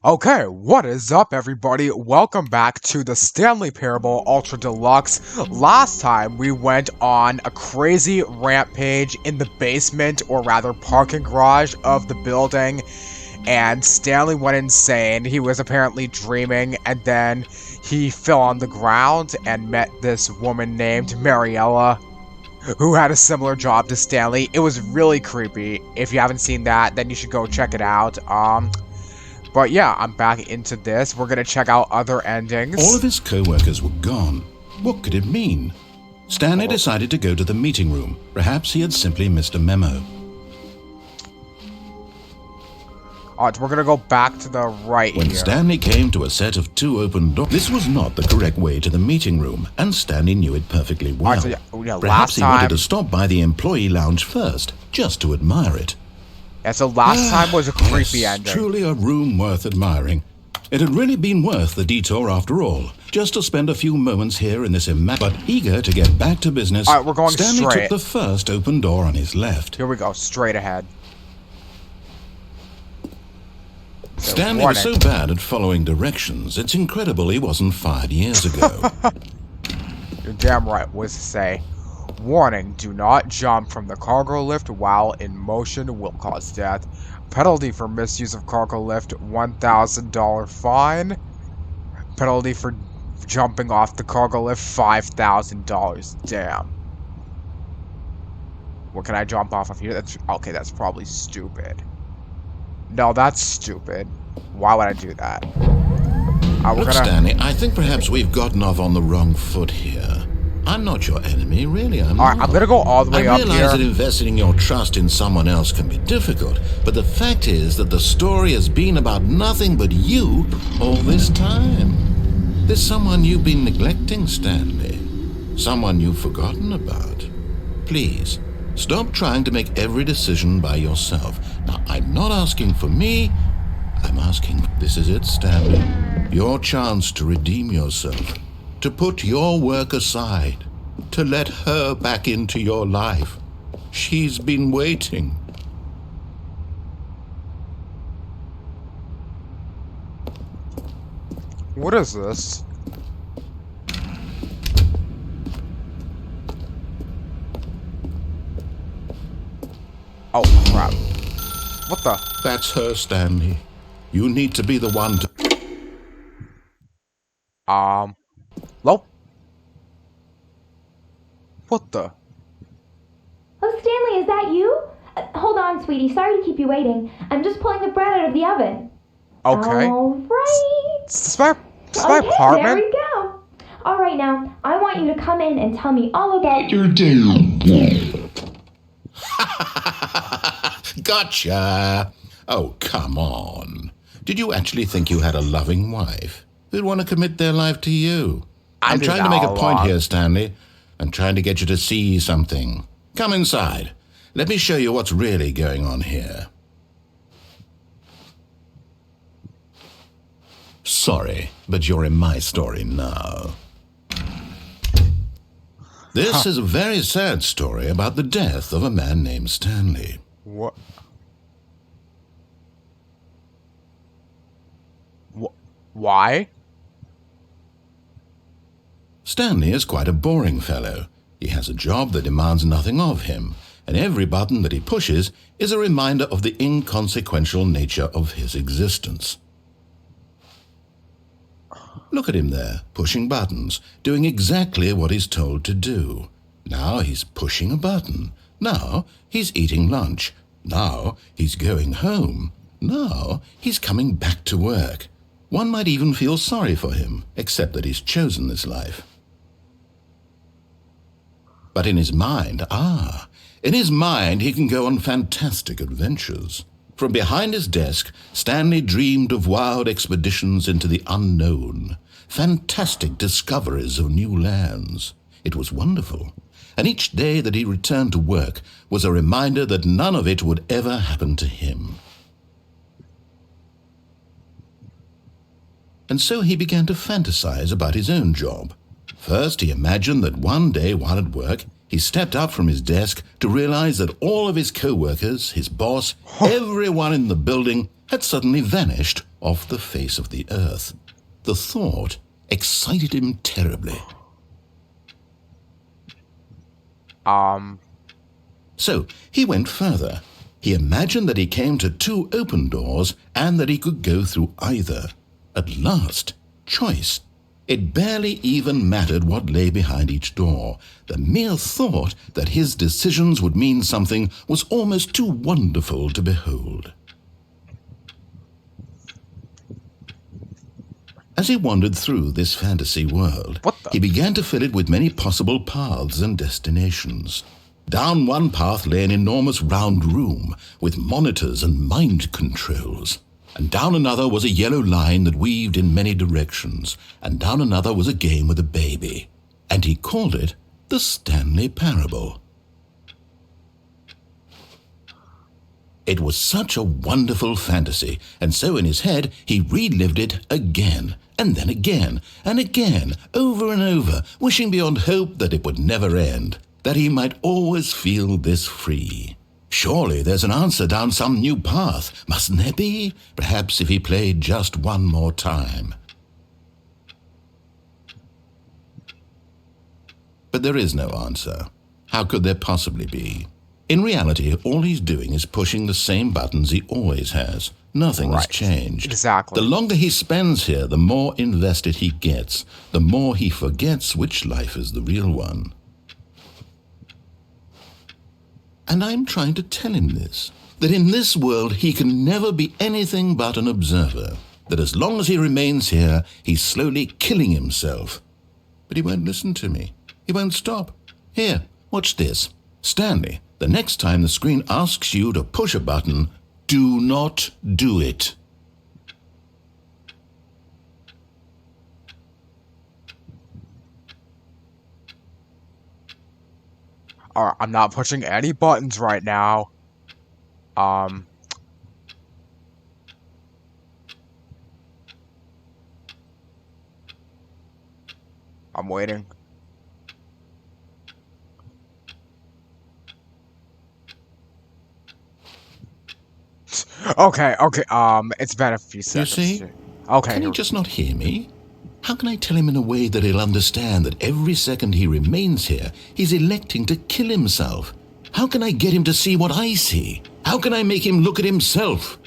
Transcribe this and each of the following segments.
Okay, what is up, everybody? Welcome back to the Stanley Parable Ultra Deluxe. Last time, we went on a crazy rampage in the basement, or rather parking garage of the building, and Stanley went insane. He was apparently dreaming, and then he fell on the ground and met this woman named Mariella, who had a similar job to Stanley. It was really creepy. If you haven't seen that, then you should go check it out. But yeah, I'm back into this. We're gonna check out other endings. All of his co-workers were gone. What could it mean? Stanley decided to go to the meeting room. Perhaps he had simply missed a memo. Alright, we're gonna go back to the right When here. Stanley came to a set of two open doors, this was not the correct way to the meeting room, and Stanley knew it perfectly well. Alright, so yeah, Perhaps last he time... wanted to stop by the employee lounge first, just to admire it. Yeah, so last time was a creepy Yes, ending. truly a room worth admiring. It had really been worth the detour after all, just to spend a few moments here in this but eager to get back to business. Alright, we're going Stanley straight. took the first open door on his left. Here we go, straight ahead. Stanley was so bad at following directions, it's incredible he wasn't fired years ago. You're damn right, was to say. Warning, do not jump from the cargo lift while in motion will cause death. Penalty for misuse of cargo lift, $1,000 fine. Penalty for jumping off the cargo lift, $5,000. Damn. What can I jump off of here? Okay, that's probably stupid. No, that's stupid. Why would I do that? Look, Stanley, I think perhaps we've gotten off on the wrong foot here. I'm not your enemy, really, I'm not. Alright, I'm gonna go all the way up here. I realize that investing your trust in someone else can be difficult, but the fact is that the story has been about nothing but you all this time. There's someone you've been neglecting, Stanley. Someone you've forgotten about. Please, stop trying to make every decision by yourself. Now, I'm not asking for me, I'm asking, this is it, Stanley. Your chance to redeem yourself. To put your work aside, to let her back into your life. She's been waiting. What is this? Oh, crap. What the? That's her, Stanley. You need to be the one to... Hello? What the? Oh, Stanley, is that you? Hold on, sweetie. Sorry to keep you waiting. I'm just pulling the bread out of the oven. Okay. All right. This is my Okay, apartment? there we go. All right, now, I want you to come in and tell me all about your day. Gotcha! Oh, come on. Did you actually think you had a loving wife who'd want to commit their life to you? I'm trying to make a point here, Stanley. I'm trying to get you to see something. Come inside. Let me show you what's really going on here. Sorry, but you're in my story now. This is a very sad story about the death of a man named Stanley. What? Why? Stanley is quite a boring fellow. He has a job that demands nothing of him, and every button that he pushes is a reminder of the inconsequential nature of his existence. Look at him there, pushing buttons, doing exactly what he's told to do. Now he's pushing a button. Now he's eating lunch. Now he's going home. Now he's coming back to work. One might even feel sorry for him, except that he's chosen this life. But in his mind, in his mind he can go on fantastic adventures. From behind his desk, Stanley dreamed of wild expeditions into the unknown, fantastic discoveries of new lands. It was wonderful, and each day that he returned to work was a reminder that none of it would ever happen to him. And so he began to fantasize about his own job. First, he imagined that one day while at work, he stepped up from his desk to realize that all of his co-workers, his boss, everyone in the building had suddenly vanished off the face of the earth. The thought excited him terribly. So he went further. He imagined that he came to 2 open doors and that he could go through either. At last, choice. It barely even mattered what lay behind each door. The mere thought that his decisions would mean something was almost too wonderful to behold. As he wandered through this fantasy world, he began to fill it with many possible paths and destinations. Down one path lay an enormous round room with monitors and mind controls. And down another was a yellow line that weaved in many directions. And down another was a game with a baby. And he called it the Stanley Parable. It was such a wonderful fantasy, and so in his head he relived it again, and then again, and again, over and over, wishing beyond hope that it would never end, that he might always feel this free. Surely there's an answer down some new path, mustn't there be? Perhaps if he played just one more time. But there is no answer. How could there possibly be? In reality, all he's doing is pushing the same buttons he always has. Nothing has changed. Exactly. The longer he spends here, the more invested he gets, the more he forgets which life is the real one. And I'm trying to tell him this, that in this world he can never be anything but an observer, that as long as he remains here, he's slowly killing himself. But he won't listen to me. He won't stop. Here, watch this. Stanley, the next time the screen asks you to push a button, do not do it. Alright, I'm not pushing any buttons right now. I'm waiting. Okay, it's been a few seconds. You see? Okay. Can he just not hear me? How can I tell him in a way that he'll understand that every second he remains here, he's electing to kill himself? How can I get him to see what I see? How can I make him look at himself?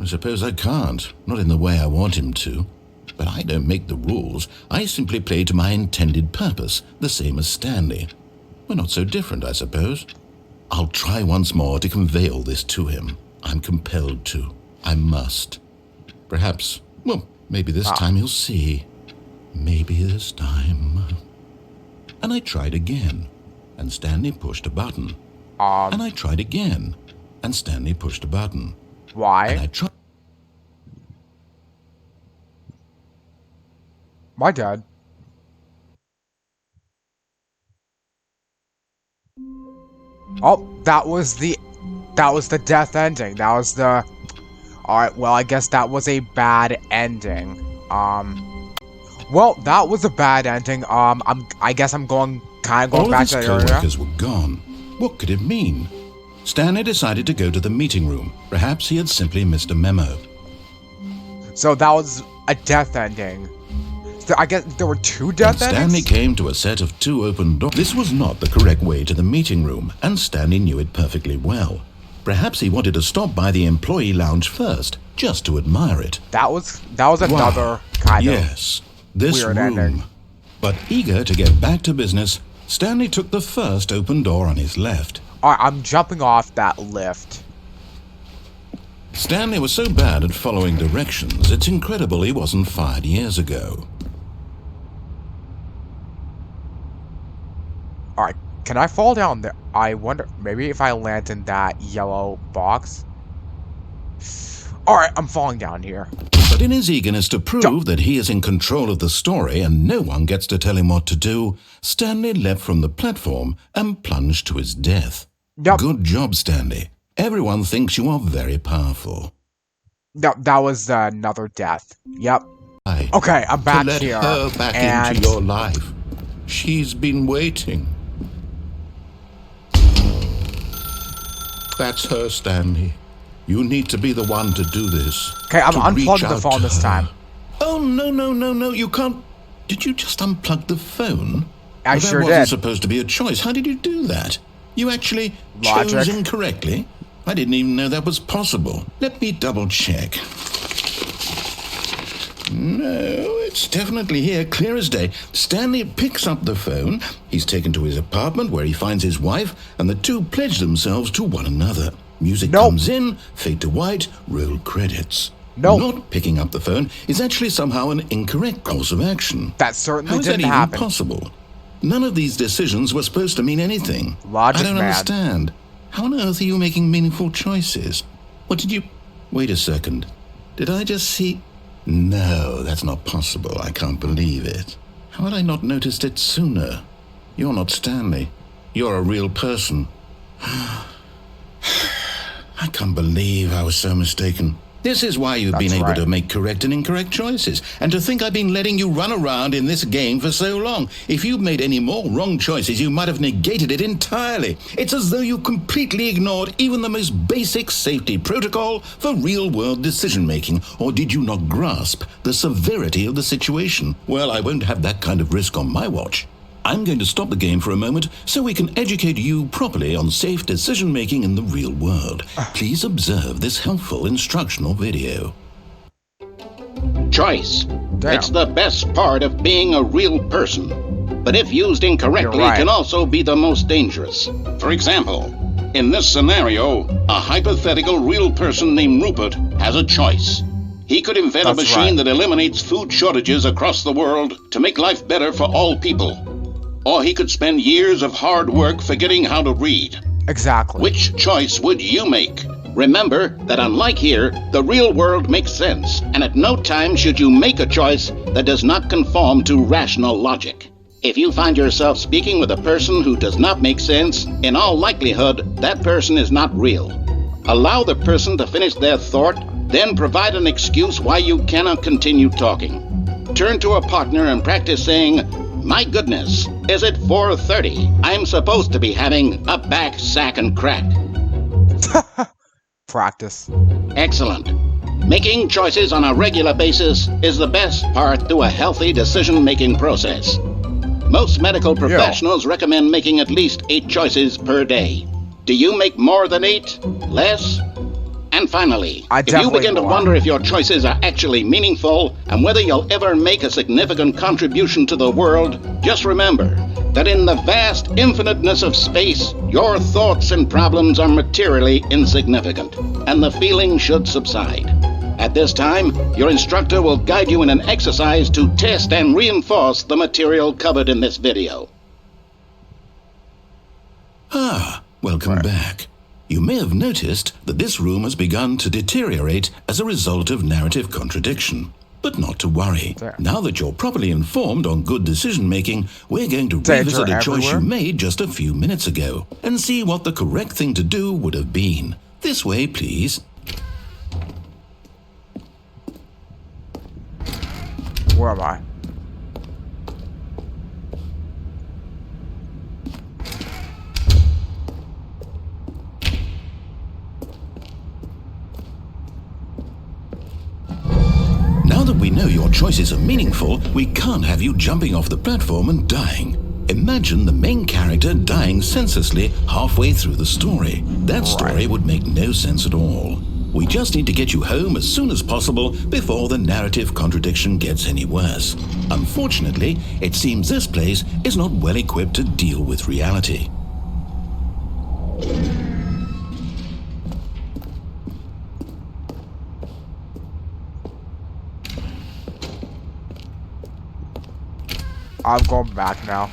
I suppose I can't, not in the way I want him to. But I don't make the rules. I simply play to my intended purpose, the same as Stanley. We're not so different, I suppose. I'll try once more to convey all this to him. I'm compelled to. I must. Perhaps, well, maybe this time he'll see. Maybe this time. And I tried again, and Stanley pushed a button. And I tried again, and Stanley pushed a button. Why? And I tried. My dad. Oh, that was the death ending. That was the... Alright, well, I guess that was a bad ending. Well, that was a bad ending. I guess I'm going back to the area. All of his co-workers were gone. What could it mean? Stanley decided to go to the meeting room. Perhaps he had simply missed a memo. So that was a death ending. So I guess there were 2 death endings? Stanley came to a set of 2 open doors. This was not the correct way to the meeting room, and Stanley knew it perfectly well. Perhaps he wanted to stop by the employee lounge first, just to admire it. That was another kind of this weird room. ending. But eager to get back to business, Stanley took the first open door on his left. Alright, I'm jumping off that lift. Stanley was so bad at following directions, it's incredible he wasn't fired years ago. Alright, can I fall down there? I wonder, maybe if I land in that yellow box? Alright, I'm falling down here. But in his eagerness to prove that he is in control of the story and no one gets to tell him what to do, Stanley leapt from the platform and plunged to his death. Yep. Good job, Stanley. Everyone thinks you are very powerful. That was another death. Yep. Okay, I'm back to let here. her back into your life. She's been waiting. That's her, Stanley. You need to be the one to do this. Okay, I'm to reach unplugging the out phone to this her. time. Oh, no, you can't. Did you just unplug the phone? I Well, sure that wasn't did. supposed to be a choice. How did you do that? You actually Logic. chose incorrectly? I didn't even know that was possible. Let me double check. No, it's definitely here, clear as day. Stanley picks up the phone. He's taken to his apartment where he finds his wife, and the two pledge themselves to one another. Music Nope. comes in, fade to white, roll credits. Nope. Not picking up the phone is actually somehow an incorrect course of action. That certainly How is that didn't even happen. possible? None of these decisions were supposed to mean anything. Logic, I don't man. understand. How on earth are you making meaningful choices? What did you... Wait a second. Did I just see... No, that's not possible. I can't believe it. How had I not noticed it sooner? You're not Stanley. You're a real person. I can't believe I was so mistaken. This is why you've been That's able right. to make correct and incorrect choices. And to think I've been letting you run around in this game for so long. If you'd made any more wrong choices, you might have negated it entirely. It's as though you completely ignored even the most basic safety protocol for real-world decision-making. Or did you not grasp the severity of the situation? Well, I won't have that kind of risk on my watch. I'm going to stop the game for a moment so we can educate you properly on safe decision-making in the real world. Please observe this helpful instructional video. Choice. Damn. It's the best part of being a real person. But if used incorrectly, You're right. can also be the most dangerous. For example, in this scenario, a hypothetical real person named Rupert has a choice. He could invent a That's machine right. that eliminates food shortages across the world to make life better for all people. Or he could spend years of hard work forgetting how to read. Exactly. Which choice would you make? Remember that unlike here, the real world makes sense, and at no time should you make a choice that does not conform to rational logic. If you find yourself speaking with a person who does not make sense, in all likelihood, that person is not real. Allow the person to finish their thought, then provide an excuse why you cannot continue talking. Turn to a partner and practice saying, "My goodness, is it 4:30? I'm supposed to be having a back, sack, and crack." Practice. Excellent. Making choices on a regular basis is the best part to a healthy decision-making process. Most medical professionals recommend making at least 8 choices per day. Do you make more than 8? Less? And finally, I if you definitely begin to more. wonder if your choices are actually meaningful and whether you'll ever make a significant contribution to the world, just remember that in the vast infiniteness of space, your thoughts and problems are materially insignificant, and the feeling should subside. At this time, your instructor will guide you in an exercise to test and reinforce the material covered in this video. Welcome back. You may have noticed that this room has begun to deteriorate as a result of narrative contradiction. But not to worry. There. Now that you're properly informed on good decision-making, we're going to Danger revisit a choice you everywhere. made just a few minutes ago and see what the correct thing to do would have been. This way, please. Where am I? Now that we know your choices are meaningful, we can't have you jumping off the platform and dying. Imagine the main character dying senselessly halfway through the story. That story would make no sense at all. We just need to get you home as soon as possible before the narrative contradiction gets any worse. Unfortunately, it seems this place is not well equipped to deal with reality. I'm going back now.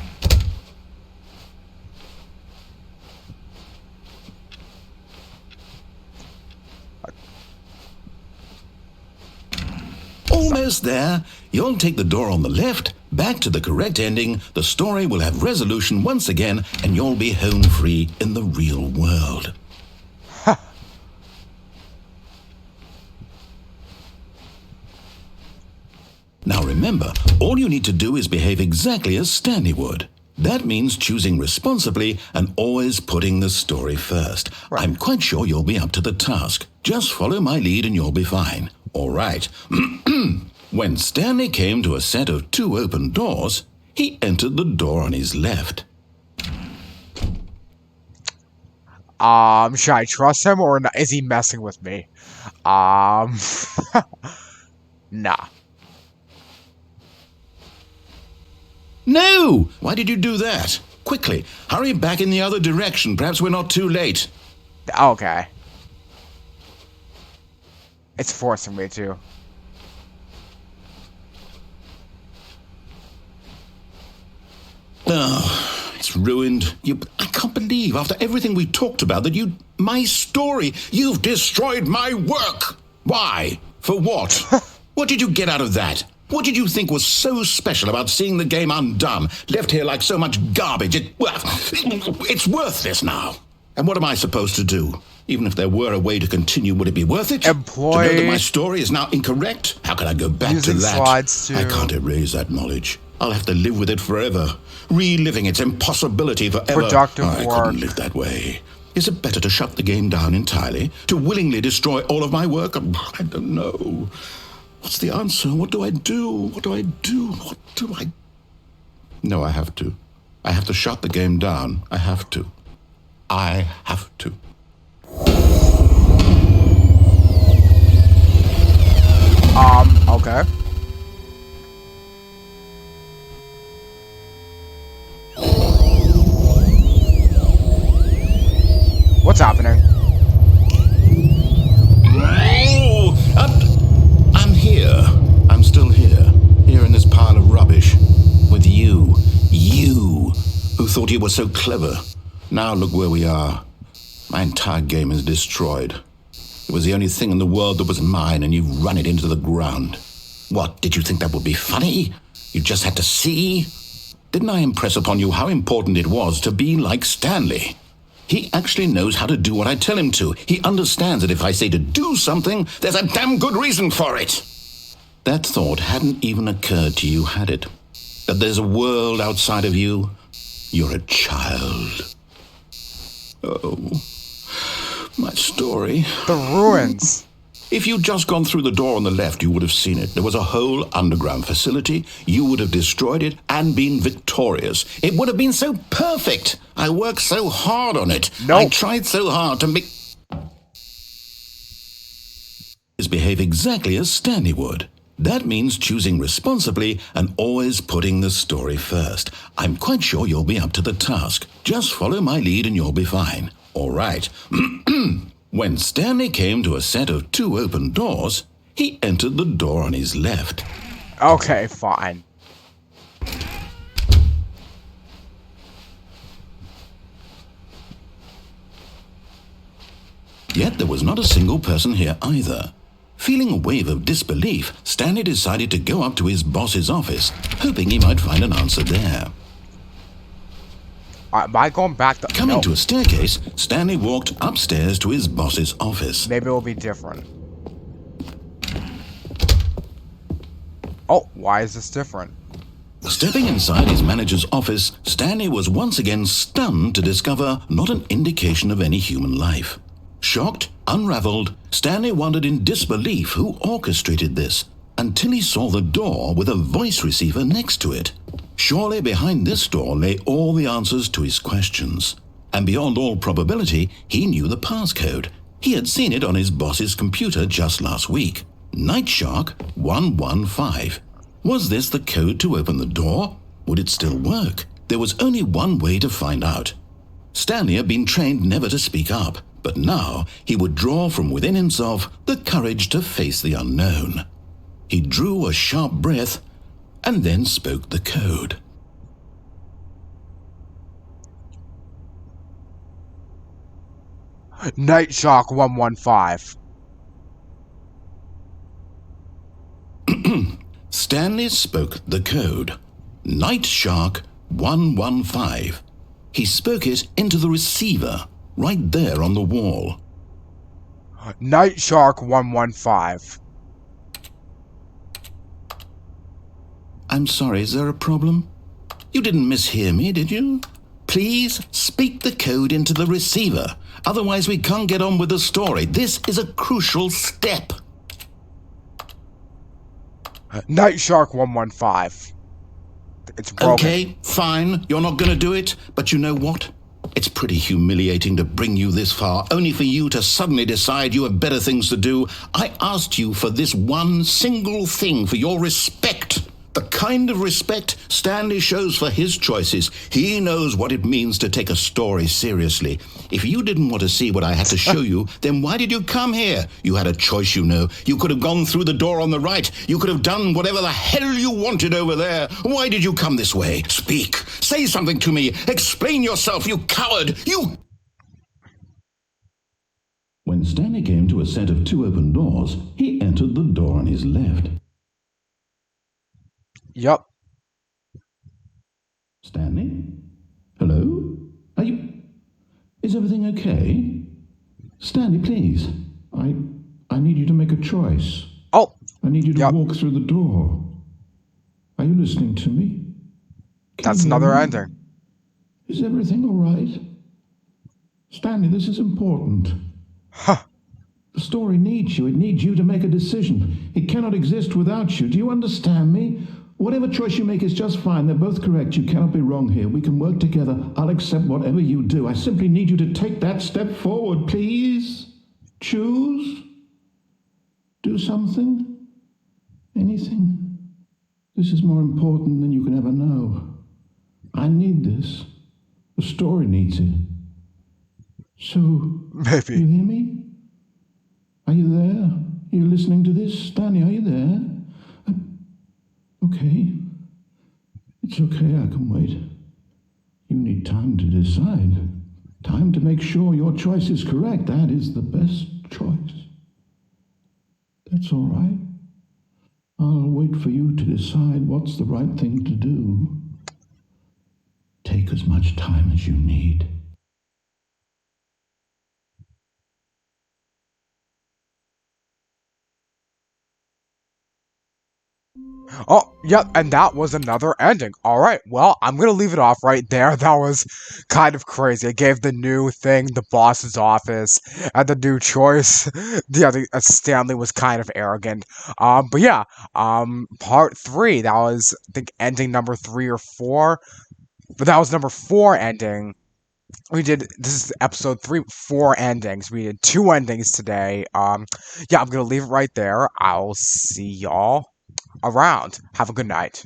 Almost there. You'll take the door on the left, back to the correct ending, the story will have resolution once again, and you'll be home free in the real world. Now remember, all you need to do is behave exactly as Stanley would. That means choosing responsibly and always putting the story first. Right. I'm quite sure you'll be up to the task. Just follow my lead and you'll be fine. All right. When Stanley came to a set of 2 open doors, he entered the door on his left. Should I trust him or not? Is he messing with me? Nah. No! Why did you do that? Quickly, hurry back in the other direction. Perhaps we're not too late. Okay. It's forcing me to. Oh, it's ruined. I can't believe, after everything we talked about, that my story, you've destroyed my work. Why? For what? What did you get out of that? What did you think was so special about seeing the game undone, left here like so much garbage? It's worthless now. And what am I supposed to do? Even if there were a way to continue, would it be worth it? Employ... To know that my story is now incorrect? How can I go back to that? Slides to... I can't erase that knowledge. I'll have to live with it forever, reliving its impossibility forever. Productive I work. couldn't live that way. Is it better to shut the game down entirely? To willingly destroy all of my work? I don't know. What's the answer? What do I do? What do I do? What do I... No, I have to. I have to shut the game down. I have to. I have to. Okay. What's happening? I'm here. I'm still here. Here in this pile of rubbish. With you. You, who thought you were so clever. Now look where we are. My entire game is destroyed. It was the only thing in the world that was mine, and you've run it into the ground. What, did you think that would be funny? You just had to see? Didn't I impress upon you how important it was to be like Stanley? He actually knows how to do what I tell him to. He understands that if I say to do something, there's a damn good reason for it. That thought hadn't even occurred to you, had it? That there's a world outside of you? You're a child. Oh, my story. The ruins. If you'd just gone through the door on the left, you would have seen it. There was a whole underground facility. You would have destroyed it and been victorious. It would have been so perfect. I worked so hard on it. Nope. I tried so hard to make... behave exactly as Stanley would. That means choosing responsibly and always putting the story first. I'm quite sure you'll be up to the task. Just follow my lead and you'll be fine. All right. When Stanley came to a set of 2 open doors, he entered the door on his left. Okay, fine. Yet there was not a single person here either. Feeling a wave of disbelief, Stanley decided to go up to his boss's office, hoping he might find an answer there. Am I going back to... Coming to a staircase, Stanley walked upstairs to his boss's office. Maybe it'll be different. Oh, why is this different? Stepping inside his manager's office, Stanley was once again stunned to discover not an indication of any human life. Shocked, unraveled, Stanley wondered in disbelief who orchestrated this, until he saw the door with a voice receiver next to it. Surely behind this door lay all the answers to his questions. And beyond all probability, he knew the passcode. He had seen it on his boss's computer just last week. Nightshark 115. Was this the code to open the door? Would it still work? There was only one way to find out. Stanley had been trained never to speak up, but now he would draw from within himself the courage to face the unknown. He drew a sharp breath and then spoke the code. Nightshark 115. Stanley spoke the code. Nightshark 115. He spoke it into the receiver, right there on the wall. Nightshark 115. I'm sorry, is there a problem? You didn't mishear me, did you? Please speak the code into the receiver. Otherwise, we can't get on with the story. This is a crucial step. Night Shark 115. It's broken. Okay, fine. You're not going to do it. But you know what? It's pretty humiliating to bring you this far, only for you to suddenly decide you have better things to do. I asked you for this one single thing, for your respect. The kind of respect Stanley shows for his choices. He knows what it means to take a story seriously. If you didn't want to see what I had to show you, then why did you come here? You had a choice, you know. You could have gone through the door on the right. You could have done whatever the hell you wanted over there. Why did you come this way? Speak. Say something to me. Explain yourself, you coward. You... When Stanley came to a set of 2 open doors, he entered the door on his left. Yup. Stanley? Hello? Are you... Is everything okay? Stanley, please. I need you to make a choice. Oh. I need you to walk through the door. Are you listening to me? That's another ending. Is everything all right? Stanley, this is important. Huh. The story needs you. It needs you to make a decision. It cannot exist without you. Do you understand me? Whatever choice you make is just fine. They're both correct. You cannot be wrong here. We can work together. I'll accept whatever you do. I simply need you to take that step forward, please. Choose. Do something. Anything. This is more important than you can ever know. I need this. The story needs it. So, Maybe. You hear me? Are you there? Are you listening to this? Stanley, are you there? Okay. It's okay, I can wait. You need time to decide. Time to make sure your choice is correct. That is the best choice. That's all right. I'll wait for you to decide what's the right thing to do. Take as much time as you need. Oh, yep, and that was another ending. Alright, well, I'm gonna leave it off right there. That was kind of crazy. It gave the new thing, the boss's office, and the new choice. Yeah, Stanley was kind of arrogant. But yeah, part 3, that was, I think, ending number 3 or 4. But that was number 4 ending. This is episode 3, 4 endings. We did 2 endings today. Yeah, I'm gonna leave it right there. I'll see y'all around. Have a good night.